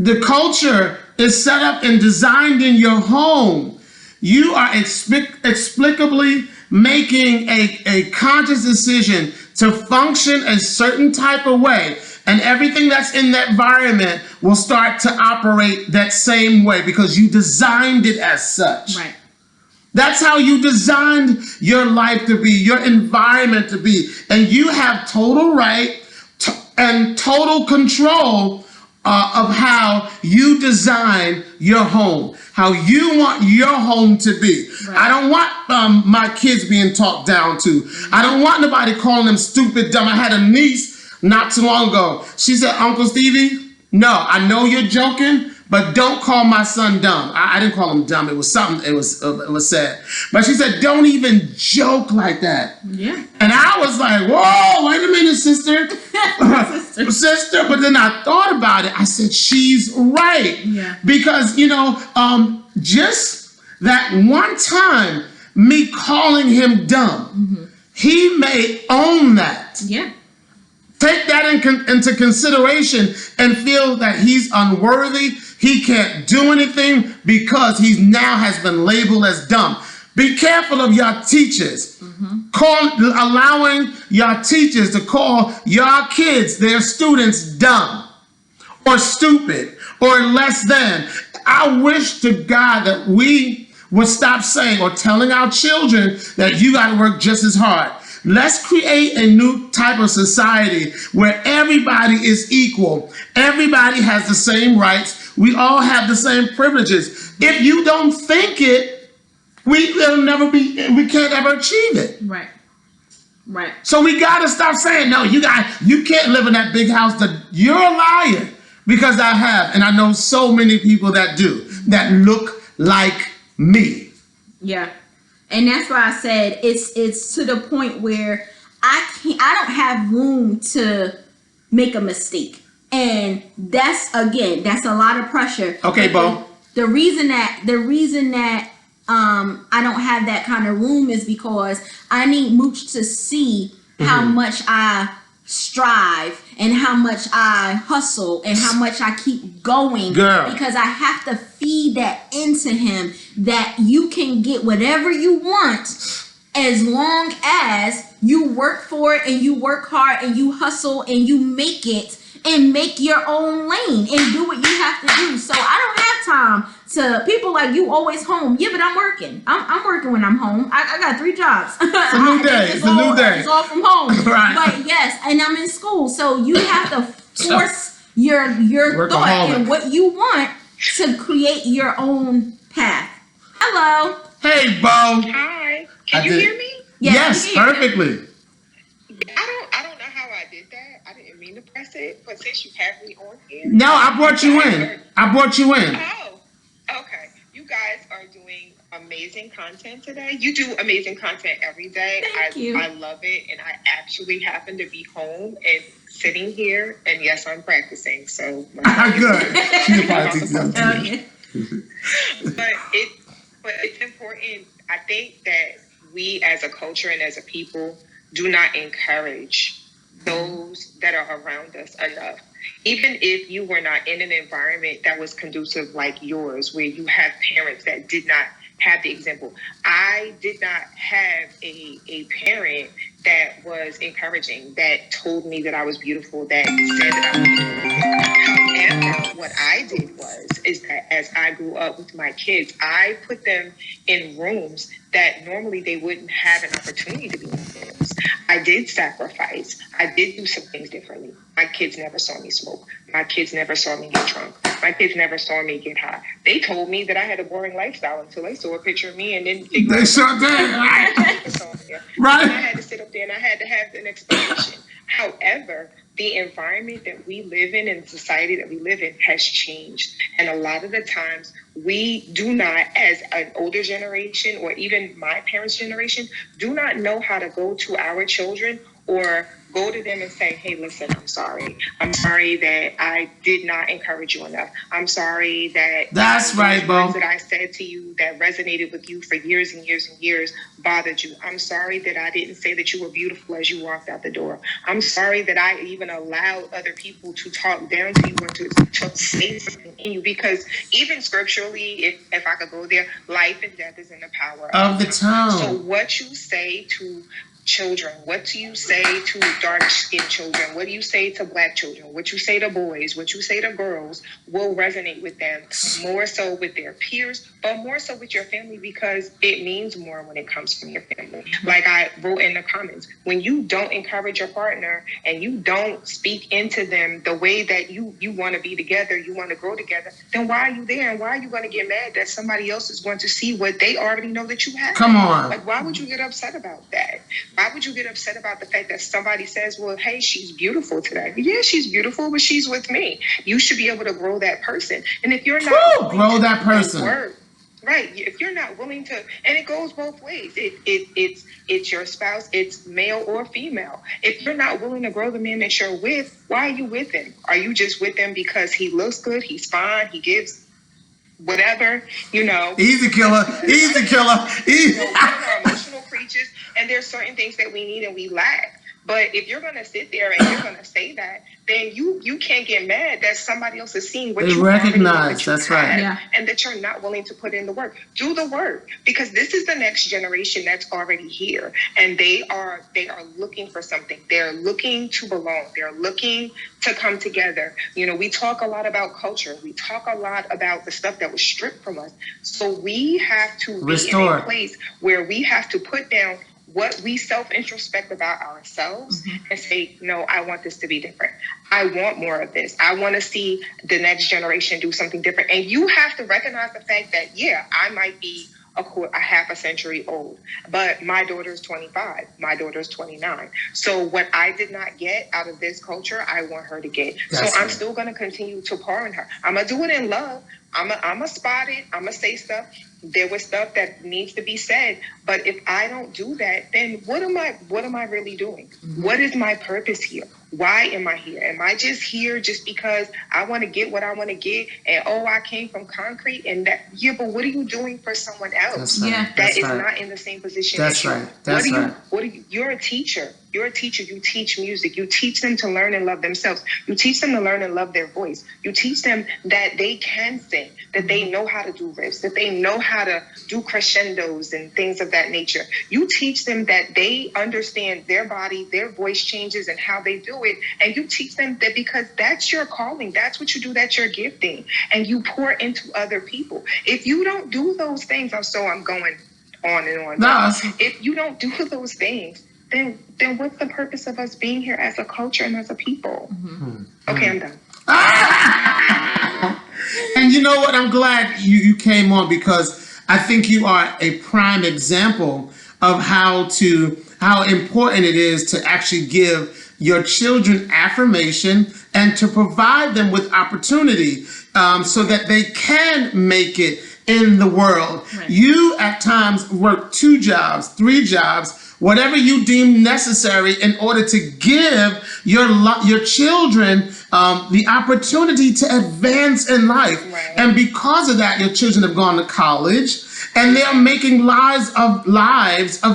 [SPEAKER 1] the culture is set up and designed in your home, you are explicably making a conscious decision to function a certain type of way. And everything that's in that environment will start to operate that same way because you designed it as such.
[SPEAKER 2] Right.
[SPEAKER 1] That's how you designed your life to be, your environment to be. And you have total right and total control of how you design your home, how you want your home to be. Right. I don't want my kids being talked down to. I don't want nobody calling them stupid, dumb. I had a niece not too long ago. She said, Uncle Stevie, no, I know you're joking, but don't call my son dumb. I didn't call him dumb. It was something, it was sad. But she said, don't even joke like that. Yeah. And I was like, whoa, wait a minute, sister. sister. But then I thought about it. I said, she's right. Yeah. Because, just that one time, me calling him dumb, he may own that. Yeah. Take that into consideration and feel that he's unworthy. He can't do anything because he now has been labeled as dumb. Be careful of your teachers. Allowing your teachers to call your kids, their students, dumb or stupid or less than. I wish to God that we would stop saying or telling our children that you got to work just as hard. Let's create a new type of society where everybody is equal. Everybody has the same rights. We all have the same privileges. If you don't think it, we can't ever achieve it. Right. Right. So we got to stop saying, no, you can't live in that big house. You're a liar. Because I have, and I know so many people that do, that look like me. Yeah. And that's why I said it's to the point where I don't have room to make a mistake. And that's a lot of pressure. Okay, Bo. The reason that I don't have that kind of room is because I need Mooch to see how much I strive and how much I hustle and how much I keep going. Girl. Because I have to feed that into him that you can get whatever you want as long as you work for it and you work hard and you hustle and you make it and make your own lane and do what you have to do. So I don't have time to people like you always home. Yeah, but I'm working. I'm working when I'm home. I got 3 jobs. It's a new day. It's a new day. It's all from home. Right. But yes, and I'm in school. So you have to force your thought and what you want to create your own path. Hello. Hey, Bo.
[SPEAKER 3] Hi. Can you hear me?
[SPEAKER 1] Yes, perfectly.
[SPEAKER 3] I don't know how I did that. I didn't mean to press it, but since you have me on here.
[SPEAKER 1] No, I brought you in.
[SPEAKER 3] Oh, okay. You guys are doing amazing content today. You do amazing content every day.
[SPEAKER 2] Thank you.
[SPEAKER 3] I love it. And I actually happen to be home and sitting here. And yes, I'm practicing. So
[SPEAKER 1] good. She'll probably teach them to you.
[SPEAKER 3] But it's important. I think that we as a culture and as a people do not encourage those that are around us enough. Even if you were not in an environment that was conducive like yours, where you have parents that did not have the example. I did not have a parent that was encouraging, that told me that I was beautiful, that said that I was beautiful. However, what I did is that as I grew up with my kids, I put them in rooms that normally they wouldn't have an opportunity to be in rooms. I did sacrifice. I did do some things differently. My kids never saw me smoke. My kids never saw me get drunk. My kids never saw me get high. They told me that I had a boring lifestyle until they saw a picture of me and then
[SPEAKER 1] they saw that. Right.
[SPEAKER 3] And I had to sit up there and I had to have an explanation. However, the environment that we live in and the society that we live in has changed. And a lot of the times we do not, as an older generation or even my parents' generation, do not know how to go to our children or go to them and say, hey, listen, I'm sorry. I'm sorry that I did not encourage you enough. I'm sorry that
[SPEAKER 1] That's right, Bo.
[SPEAKER 3] words that I said to you that resonated with you for years and years and years bothered you. I'm sorry that I didn't say that you were beautiful as you walked out the door. I'm sorry that I even allowed other people to talk down to you and to say something in you, because even scripturally, if I could go there, life and death is in the power
[SPEAKER 1] Of the tongue.
[SPEAKER 3] So what you say to children, what do you say to dark-skinned children, what do you say to black children, what you say to boys, what you say to girls will resonate with them more so with their peers, but more so with your family, because it means more when it comes from your family. Like I wrote in the comments, when you don't encourage your partner and you don't speak into them the way that you want to be together, you want to grow together, then why are you there? And why are you going to get mad that somebody else is going to see what they already know that you have?
[SPEAKER 1] Come on.
[SPEAKER 3] Like, why would you get upset about that? Why would you get upset about the fact that somebody says, well, hey, she's beautiful today? Yeah, she's beautiful, but she's with me. You should be able to grow that person. And if you're not
[SPEAKER 1] grow that person.
[SPEAKER 3] Right. If you're not willing to, and it goes both ways. It's your spouse, it's male or female. If you're not willing to grow the man that you're with, why are you with him? Are you just with him because he looks good, he's fine, he gives whatever,
[SPEAKER 1] Easy killer. Easy killer. Easy.
[SPEAKER 3] We are emotional creatures, and there's certain things that we need and we lack. But if you're going to sit there and you're going to say that, then you can't get mad that somebody else is seeing what you
[SPEAKER 1] recognize. That's right.
[SPEAKER 2] Yeah.
[SPEAKER 3] And that you're not willing to put in the work. Do the work, because this is the next generation that's already here, and they are looking for something. They're looking to belong. They're looking to come together. We talk a lot about culture. We talk a lot about the stuff that was stripped from us. So we have to be in a place where we have to put down what we self-introspect about ourselves and say, no, I want this to be different. I want more of this. I want to see the next generation do something different. And you have to recognize the fact that, yeah, I might be a half a century old, but my daughter's 25, my daughter's 29. So what I did not get out of this culture, I want her to get. I'm still going to continue to pour in her. I'm going to do it in love. I'm going to spot it. I'm going to say stuff. There was stuff that needs to be said, but if I don't do that, then what am I really doing? What is my purpose here? Why am I here? Am I just here just because I want to get what I want to get? And I came from concrete and that. Yeah, but what are you doing for someone else that is not in the same position?
[SPEAKER 1] That's right. That's right.
[SPEAKER 3] You're a teacher. You're a teacher. You teach music. You teach them to learn and love themselves. You teach them to learn and love their voice. You teach them that they can sing, that they know how to do riffs, that they know how to do crescendos and things of that nature. You teach them that they understand their body, their voice changes and how they do it. And you teach them that because that's your calling. That's what you do. That's your gifting. And you pour into other people. If you don't do those things, I'm going on and on.
[SPEAKER 1] No.
[SPEAKER 3] If you don't do those things, then what's the purpose of us being here as a culture and as a people? Okay, I'm done.
[SPEAKER 1] And you know what? I'm glad you came on, because I think you are a prime example of how important it is to actually give your children affirmation and to provide them with opportunity so that they can make it in the world. Right. You at times work 2 jobs, 3 jobs, whatever you deem necessary in order to give your children the opportunity to advance in life.
[SPEAKER 3] Right.
[SPEAKER 1] And because of that, your children have gone to college and they're making lives of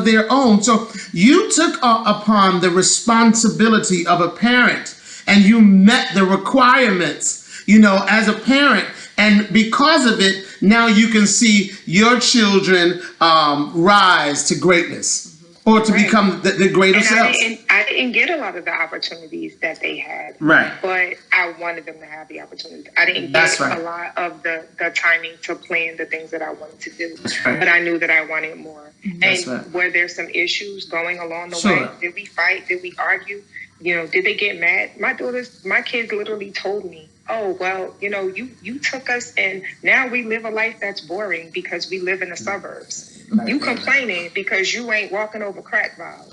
[SPEAKER 1] their own. So you took upon the responsibility of a parent and you met the requirements, as a parent. And because of it, now you can see your children rise to greatness. Or to become the greater selves.
[SPEAKER 3] I didn't get a lot of the opportunities that they had.
[SPEAKER 1] Right.
[SPEAKER 3] But I wanted them to have the opportity. I didn't get a lot of the timing to plan the things that I wanted to do.
[SPEAKER 1] Right.
[SPEAKER 3] But I knew that I wanted more. Were there some issues going along the way? Did we fight? Did we argue? Did they get mad? My kids literally told me, oh, well, you took us and now we live a life that's boring because we live in the suburbs. You complaining because you ain't walking over crack vials.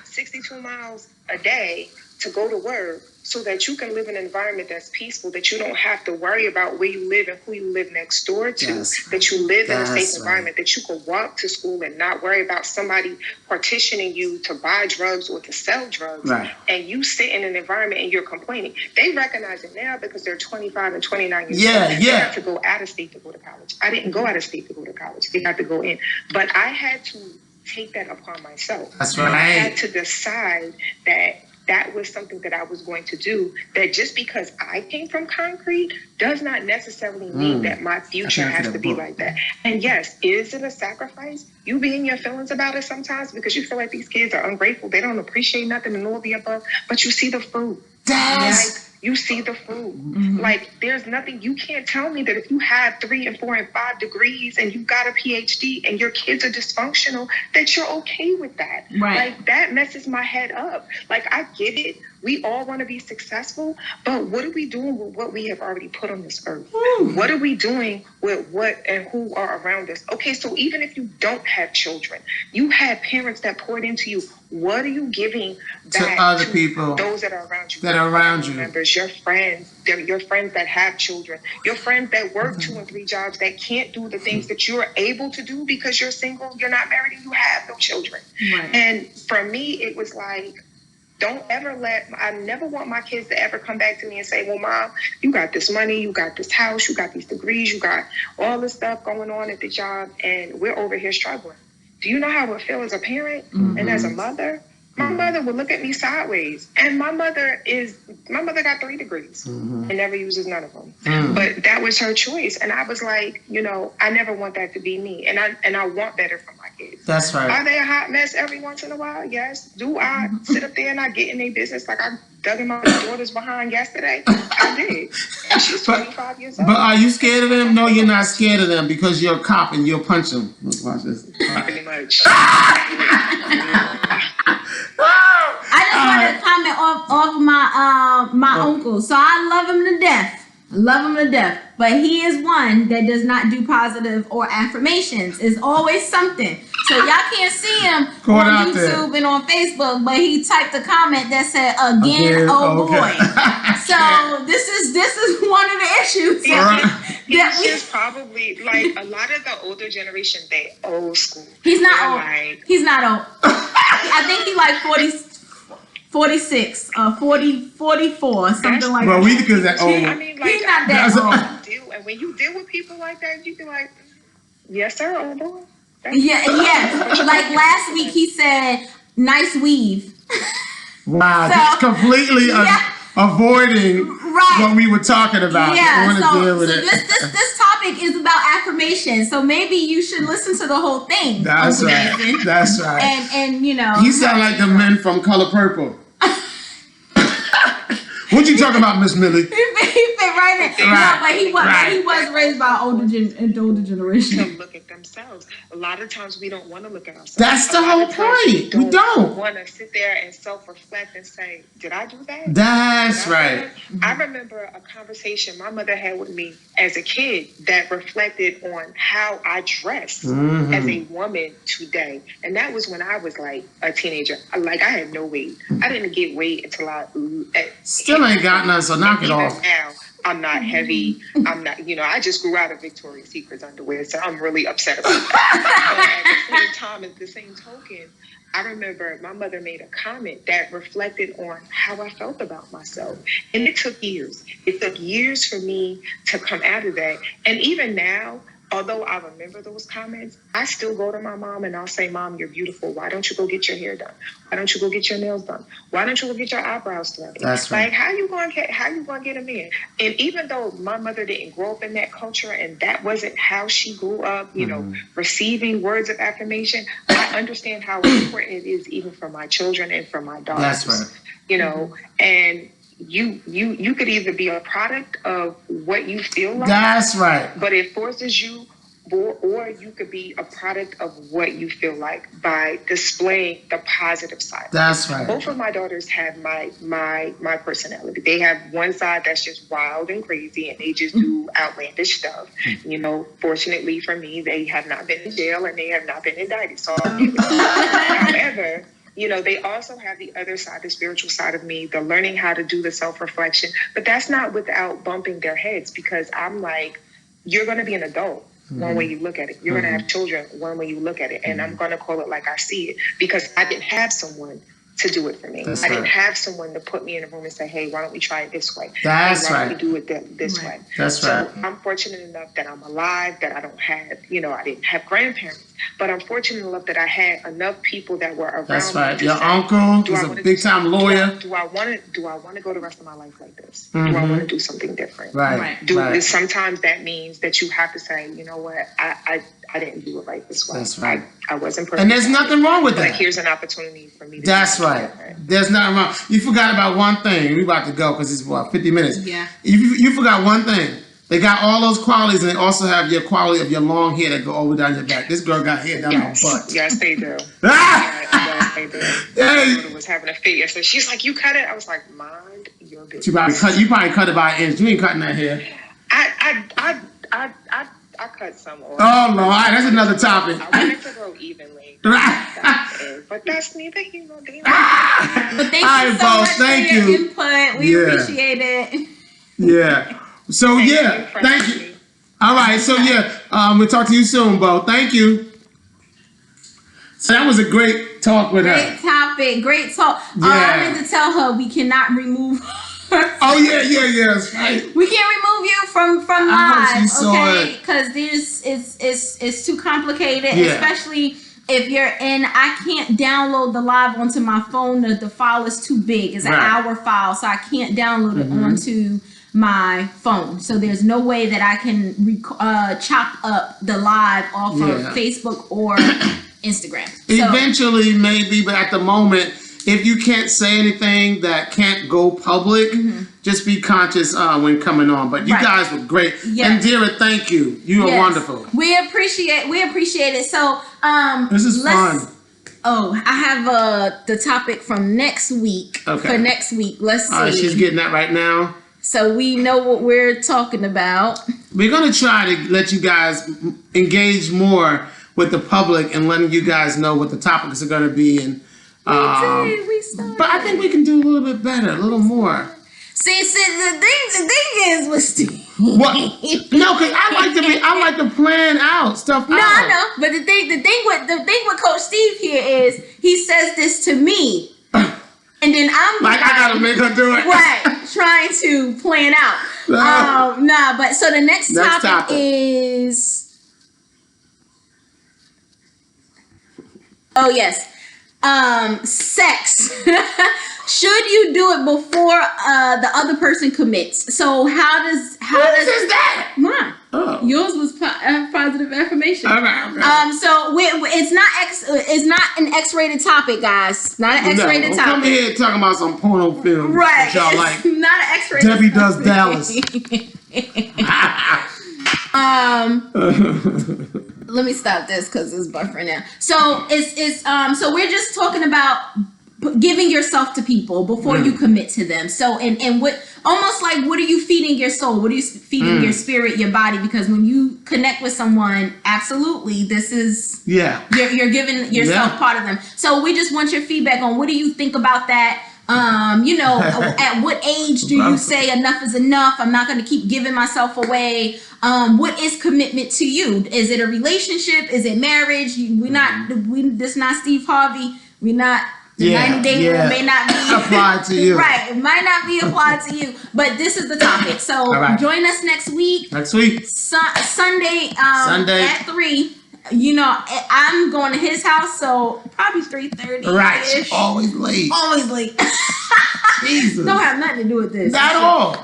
[SPEAKER 3] 62 miles a day to go to work so that you can live in an environment that's peaceful, that you don't have to worry about where you live and who you live next door to, that you live in a safe environment, that you can walk to school and not worry about somebody partitioning you to buy drugs or to sell drugs. And you sit in an environment and you're complaining. They recognize it now because they're 25 and 29 years old. They have to go out of state to go to college. I didn't go out of state to go to college. They had to go in. But I had to take that upon myself.
[SPEAKER 1] That's right.
[SPEAKER 3] I had to decide that was something that I was going to do, that just because I came from concrete does not necessarily mean that my future has to be like that. And yes, is it a sacrifice? You be in your feelings about it sometimes because you feel like these kids are ungrateful. They don't appreciate nothing and all the above, but you see the fruit. You see the fruit. Like, there's nothing, you can't tell me that if you have 3 and 4 and 5 degrees and you've got a PhD and your kids are dysfunctional, that you're okay with that. Like, that messes my head up. Like, I get it. We all want to be successful, but what are we doing with what we have already put on this earth? What are we doing with what and who are around us? Okay, so even if you don't have children, you have parents that poured into you. What are you giving back
[SPEAKER 1] to other people,
[SPEAKER 3] those that are around you?
[SPEAKER 1] That are around you.
[SPEAKER 3] Members, your friends that have children, your friends that work 2 and 3 jobs that can't do the things that you're able to do because you're single, you're not married, and you have no children. And for me, it was like, I never want my kids to ever come back to me and say, well, Mom, you got this money, you got this house, you got these degrees, you got all this stuff going on at the job, and we're over here struggling. Do you know how it feels as a parent and as a mother? My mother would look at me sideways. And my mother got 3 degrees and never uses none of them. But that was her choice. And I was like, I never want that to be me. And I want better for my kids.
[SPEAKER 1] That's right.
[SPEAKER 3] Are they a hot mess every once in a while? Yes. Do I sit up there and I get in their business like I dug in my daughter's behind yesterday? I did. And she's 25 years old.
[SPEAKER 1] But are you scared of them? No, you're not scared of them because you're a cop and you'll punch them. Watch this.
[SPEAKER 3] Pretty much.
[SPEAKER 2] I just want to comment off my uncle. So I love him to death. But he is one that does not do positive or affirmations. It's always something. So y'all can't see him on YouTube and on Facebook, but he typed a comment that said, again oh boy. So this is one of the issues.
[SPEAKER 3] He's probably like a lot of the older generation, they old school.
[SPEAKER 2] He's not old. He's not old. I think he's like 46, 44, something like that.
[SPEAKER 1] Well, we because that old.
[SPEAKER 3] I mean, like,
[SPEAKER 2] he's not that
[SPEAKER 3] old. And when you deal with people like that, you be like, yes, sir, old boy.
[SPEAKER 2] Yes. Like last week, he said, nice weave.
[SPEAKER 1] Wow, that's completely avoiding what we were talking about.
[SPEAKER 2] This topic is about affirmation, so maybe you should listen to the whole thing.
[SPEAKER 1] That's right. That's right.
[SPEAKER 2] And
[SPEAKER 1] you sound like the men from Color Purple. What you talking about, Miss Millie?
[SPEAKER 2] He fit right in. No, but he was raised by older generation.
[SPEAKER 3] To look at themselves. A lot of times we don't want to look at ourselves.
[SPEAKER 1] That's the whole point. We don't
[SPEAKER 3] want to sit there and self-reflect and say, did I do that?
[SPEAKER 1] That's right.
[SPEAKER 3] I remember a conversation my mother had with me as a kid that reflected on how I dressed as a woman today. And that was when I was like a teenager. Like, I had no weight. I didn't get weight until I
[SPEAKER 1] still ain't got none, so knock it off.
[SPEAKER 3] Now, I'm not heavy. I'm not, I just grew out of Victoria's Secret's underwear, so I'm really upset about that. At the same token, I remember my mother made a comment that reflected on how I felt about myself. And it took years. It took years for me to come out of that. And even now, although I remember those comments, I still go to my mom and I'll say, Mom, you're beautiful. Why don't you go get your hair done? Why don't you go get your nails done? Why don't you go get your eyebrows threaded?
[SPEAKER 1] That's right.
[SPEAKER 3] Like, how you going to get a man? And even though my mother didn't grow up in that culture and that wasn't how she grew up, receiving words of affirmation, I understand how important it is even for my children and for my daughters.
[SPEAKER 1] That's right.
[SPEAKER 3] And you could either be a product of what you feel like.
[SPEAKER 1] That's right.
[SPEAKER 3] But it forces you, or you could be a product of what you feel like by displaying the positive side.
[SPEAKER 1] That's right.
[SPEAKER 3] Both of my daughters have my personality. They have one side that's just wild and crazy, and they just do outlandish stuff. Fortunately for me, they have not been in jail and they have not been indicted. So I'll give it to them. However, you know, they also have the other side, the spiritual side of me, the learning how to do the self-reflection. But that's not without bumping their heads, because I'm like, you're going to be an adult one way you look at it. You're going to have children one way you look at it. And I'm going to call it like I see it, because I didn't have someone to do it for me.
[SPEAKER 1] That's
[SPEAKER 3] I didn't
[SPEAKER 1] right.
[SPEAKER 3] have someone to put me in a room and say, hey, why don't we try it this way?
[SPEAKER 1] That's
[SPEAKER 3] hey, why
[SPEAKER 1] right.
[SPEAKER 3] don't we do it this way?
[SPEAKER 1] That's
[SPEAKER 3] so
[SPEAKER 1] right.
[SPEAKER 3] I'm fortunate enough that I'm alive, that I don't have, you know, I didn't have grandparents, but I'm fortunate enough that I had enough people that were around
[SPEAKER 1] That's
[SPEAKER 3] me.
[SPEAKER 1] right.
[SPEAKER 3] to
[SPEAKER 1] Your
[SPEAKER 3] say,
[SPEAKER 1] uncle
[SPEAKER 3] do
[SPEAKER 1] is
[SPEAKER 3] I
[SPEAKER 1] a
[SPEAKER 3] wanna
[SPEAKER 1] big
[SPEAKER 3] do
[SPEAKER 1] time
[SPEAKER 3] something-
[SPEAKER 1] lawyer.
[SPEAKER 3] Do I want to go the rest of my life like this? Do I want to do something different?
[SPEAKER 1] Right.
[SPEAKER 3] Sometimes that means that you have to say, you know what, I didn't do it right this way.
[SPEAKER 1] That's right.
[SPEAKER 3] I wasn't perfect.
[SPEAKER 1] And there's nothing wrong with
[SPEAKER 3] But
[SPEAKER 1] that.
[SPEAKER 3] here's an opportunity for me to
[SPEAKER 1] That's
[SPEAKER 3] do something
[SPEAKER 1] right.
[SPEAKER 3] different.
[SPEAKER 1] There's nothing wrong. You forgot about one thing. We about to go because it's 50 minutes.
[SPEAKER 2] Yeah.
[SPEAKER 1] You forgot one thing. They got all those qualities, and they also have your quality of your long hair that go all the way down your back. This girl got hair down her butt.
[SPEAKER 3] Yes, they do.
[SPEAKER 1] Ah!
[SPEAKER 3] Yes, they do.
[SPEAKER 1] Hey.
[SPEAKER 3] My daughter was having a fit yesterday. She's like, you cut it? I was like, mind your business.
[SPEAKER 1] You probably cut it by an inch. You ain't cutting that hair.
[SPEAKER 3] I cut some off.
[SPEAKER 1] Oh, Lord. That's another topic.
[SPEAKER 3] I want it to grow evenly. But that's neither here nor there.
[SPEAKER 2] But thank
[SPEAKER 1] All right,
[SPEAKER 2] you so
[SPEAKER 1] folks,
[SPEAKER 2] much
[SPEAKER 1] thank
[SPEAKER 2] for your
[SPEAKER 1] you.
[SPEAKER 2] input. We
[SPEAKER 1] Yeah.
[SPEAKER 2] appreciate it.
[SPEAKER 1] Yeah. So, yeah. Thank you. All right. So, yeah. We'll talk to you soon, Bo. Thank you. So, that was a great talk with her.
[SPEAKER 2] Great topic. Great talk.
[SPEAKER 1] Yeah.
[SPEAKER 2] I meant to tell her we cannot remove her.
[SPEAKER 1] Oh, yeah. That's right.
[SPEAKER 2] We can't remove you from
[SPEAKER 1] I hope she
[SPEAKER 2] live,
[SPEAKER 1] saw
[SPEAKER 2] okay?
[SPEAKER 1] it.
[SPEAKER 2] Because it's too complicated,
[SPEAKER 1] Yeah.
[SPEAKER 2] especially if you're in. I can't download the live onto my phone. The file is too big. It's an
[SPEAKER 1] Right.
[SPEAKER 2] hour file, so I can't download it onto my phone. So there's no way that I can chop up the live off
[SPEAKER 1] Yeah.
[SPEAKER 2] of Facebook or Instagram. So,
[SPEAKER 1] Eventually, maybe, but at the moment, if you can't say anything that can't go public, just be conscious when coming on. But you
[SPEAKER 2] Right.
[SPEAKER 1] guys were great.
[SPEAKER 2] Yes.
[SPEAKER 1] And Dira, thank you. You are
[SPEAKER 2] yes,
[SPEAKER 1] wonderful.
[SPEAKER 2] We appreciate it. So
[SPEAKER 1] This is fun.
[SPEAKER 2] Oh, I have the topic from next week.
[SPEAKER 1] Okay.
[SPEAKER 2] For next week. Let's see.
[SPEAKER 1] All right, she's getting that right now.
[SPEAKER 2] So we know what we're talking about.
[SPEAKER 1] We're going to try to let you guys engage more with the public and letting you guys know what the topics are going to be. And
[SPEAKER 2] We started.
[SPEAKER 1] but I think we can do a little bit better, a little more.
[SPEAKER 2] See, the thing is with Steve.
[SPEAKER 1] What? No, because I like to plan out stuff.
[SPEAKER 2] No,
[SPEAKER 1] out.
[SPEAKER 2] I know. But the thing with Coach Steve here is he says this to me, and then I'm
[SPEAKER 1] Like I gotta make her do it.
[SPEAKER 2] right trying to plan out. But so the next topic is. Oh yes. Sex. Should you do it before the other person commits? So how does
[SPEAKER 1] Is that?
[SPEAKER 2] mine?
[SPEAKER 1] Oh.
[SPEAKER 2] Yours was positive affirmation.
[SPEAKER 1] Okay.
[SPEAKER 2] So it's not an X-rated topic, guys. Not an X-rated
[SPEAKER 1] Don't come
[SPEAKER 2] topic.
[SPEAKER 1] here talking about some porno film.
[SPEAKER 2] Right.
[SPEAKER 1] That y'all like.
[SPEAKER 2] It's not an X-rated.
[SPEAKER 1] Debbie Does
[SPEAKER 2] Dallas. Let me stop this because it's buffering now. So so we're just talking about giving yourself to people before you commit to them. So and what almost like what are you feeding your soul? What are you feeding your spirit, your body? Because when you connect with someone, absolutely, this is you're giving yourself part of them. So we just want your feedback on what do you think about that. At what age do you say enough is enough? I'm not going to keep giving myself away. What is commitment to you? Is it a relationship? Is it marriage? This not Steve Harvey. We not. The 90-day rule may not be
[SPEAKER 1] applied to you.
[SPEAKER 2] Right. It might not be applied to you. But this is the topic. So join us next week. Sunday at 3. I'm going to his house, so probably 3:30.
[SPEAKER 1] Right. Always late. Jesus.
[SPEAKER 2] Don't have nothing to do with this.
[SPEAKER 1] Not at all.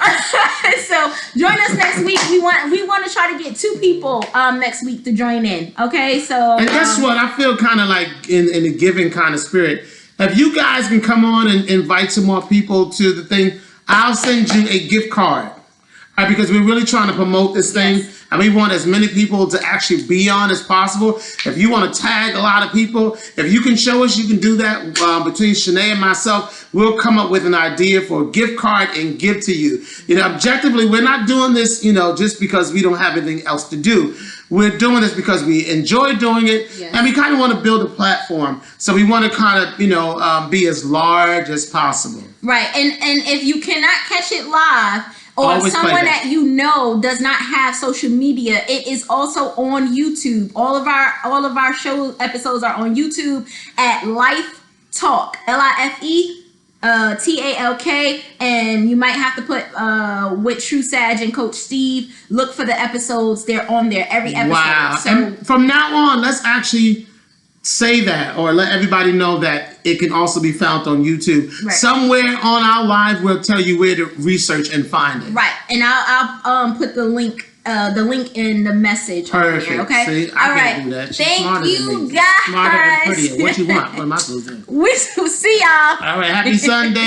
[SPEAKER 2] So join us next week. We want to try to get 2 people next week to join in. Okay, so
[SPEAKER 1] and guess what? I feel kind of like in a giving kind of spirit. If you guys can come on and invite some more people to the thing, I'll send you a gift card. Because we're really trying to promote this thing. and we want as many people to actually be on as possible. If you want to tag a lot of people, if you can show us you can do that between Shanae and myself, we'll come up with an idea for a gift card and give to you. You know, objectively, we're not doing this, you know, just because we don't have anything else to do. We're doing this because we enjoy doing it,
[SPEAKER 2] Yes.
[SPEAKER 1] and we kind of want to build a platform. So we want to kind of, you know, be as large as possible.
[SPEAKER 2] Right, and if you cannot catch it live, or
[SPEAKER 1] Always
[SPEAKER 2] someone
[SPEAKER 1] play that.
[SPEAKER 2] that you know does not have social media, it is also on YouTube. All of our show episodes are on YouTube at Life Talk, LIFE. TALK, and you might have to put with TruSag and Coach Steve. Look for the episodes; they're on there every episode.
[SPEAKER 1] Wow.
[SPEAKER 2] So
[SPEAKER 1] And from now on, let's actually say that, or let everybody know that it can also be found on YouTube.
[SPEAKER 2] Right.
[SPEAKER 1] Somewhere on our live, we'll tell you where to research and find it.
[SPEAKER 2] right, and I'll put the link in the message. on
[SPEAKER 1] Perfect.
[SPEAKER 2] there, okay.
[SPEAKER 1] See, I
[SPEAKER 2] All
[SPEAKER 1] can't
[SPEAKER 2] right.
[SPEAKER 1] do that. She's
[SPEAKER 2] Thank
[SPEAKER 1] smarter than
[SPEAKER 2] you
[SPEAKER 1] me. Smarter and
[SPEAKER 2] guys.
[SPEAKER 1] prettier. What you want? What am I supposed to do?
[SPEAKER 2] We will see y'all.
[SPEAKER 1] All right. Happy Sunday.